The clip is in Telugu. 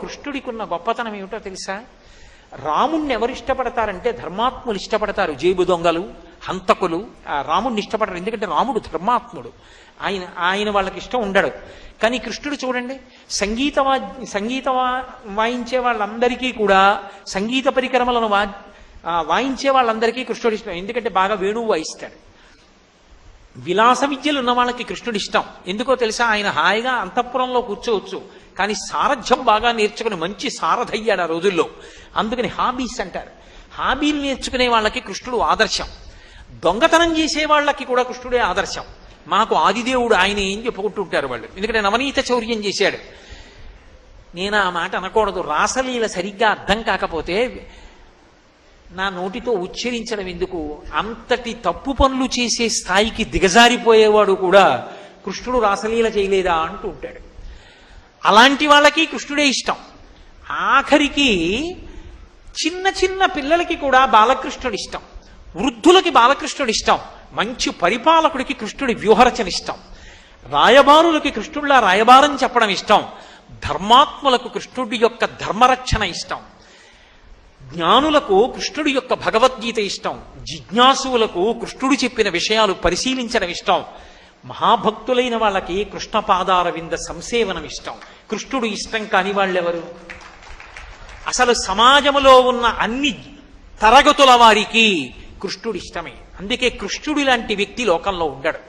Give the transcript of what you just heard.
కృష్ణుడికున్న గొప్పతనం ఏమిటో తెలుసా? రాముణ్ణి ఎవరు ఇష్టపడతారంటే ధర్మాత్ములు ఇష్టపడతారు. జేబు దొంగలు, హంతకులు రాముణ్ణి ఇష్టపడరు. ఎందుకంటే రాముడు ధర్మాత్ముడు. ఆయన వాళ్ళకి ఇష్టం ఉండడు. కానీ కృష్ణుడు చూడండి, సంగీత వాయించే వాళ్ళందరికీ కూడా, సంగీత పరికరములను వాయించే వాళ్ళందరికీ కృష్ణుడు ఇష్టం. ఎందుకంటే బాగా వేణువు వాయిస్తాడు. విలాస విద్యలు ఉన్న వాళ్ళకి కృష్ణుడు ఇష్టం. ఎందుకో తెలుసా? ఆయన హాయిగా అంతఃపురంలో కూర్చోవచ్చు, కానీ సారథ్యం బాగా నేర్చుకుని మంచి సారథయ్యాడు ఆ రోజుల్లో. అందుకని హాబీస్ అంటారు. హాబీలు నేర్చుకునే వాళ్ళకి కృష్ణుడు ఆదర్శం. దొంగతనం చేసే వాళ్ళకి కూడా కృష్ణుడే ఆదర్శం. మాకు ఆదిదేవుడు ఆయన ఏం చెప్పుకుంటుంటారు వాళ్ళు. ఎందుకంటే నవనీత చౌర్యం చేశాడు. నేను ఆ మాట అనకూడదు. రాసలీల సరిగ్గా అర్థం కాకపోతే నా నోటితో ఉచ్చరించడం ఎందుకు? అంతటి తప్పు పనులు చేసే స్థాయికి దిగజారిపోయేవాడు కూడా కృష్ణుడు రాసలీల చేయలేదా అంటూ ఉంటాడు. అలాంటి వాళ్ళకి కృష్ణుడే ఇష్టం. ఆఖరికి చిన్న చిన్న పిల్లలకి కూడా బాలకృష్ణుడు ఇష్టం. వృద్ధులకి బాలకృష్ణుడు ఇష్టం. మంచి పరిపాలకుడికి కృష్ణుడి వ్యూహరచన ఇష్టం. రాయబారులకి కృష్ణుడిలా రాయబారం చెప్పడం ఇష్టం. ధర్మాత్ములకు కృష్ణుడి యొక్క ధర్మరక్షణ ఇష్టం. జ్ఞానులకు కృష్ణుడి యొక్క భగవద్గీత ఇష్టం. జిజ్ఞాసువులకు కృష్ణుడు చెప్పిన విషయాలు పరిశీలించడం ఇష్టం. మహాభక్తులైన వాళ్ళకి కృష్ణ పాదార వింద సంసేవనం ఇష్టం. కృష్ణుడు ఇష్టం కాని వాళ్ళెవరు? అసలు సమాజంలో ఉన్న అన్ని తరగతుల వారికి కృష్ణుడు ఇష్టమే. అందుకే కృష్ణుడి లాంటి వ్యక్తి లోకంలో ఉండడు.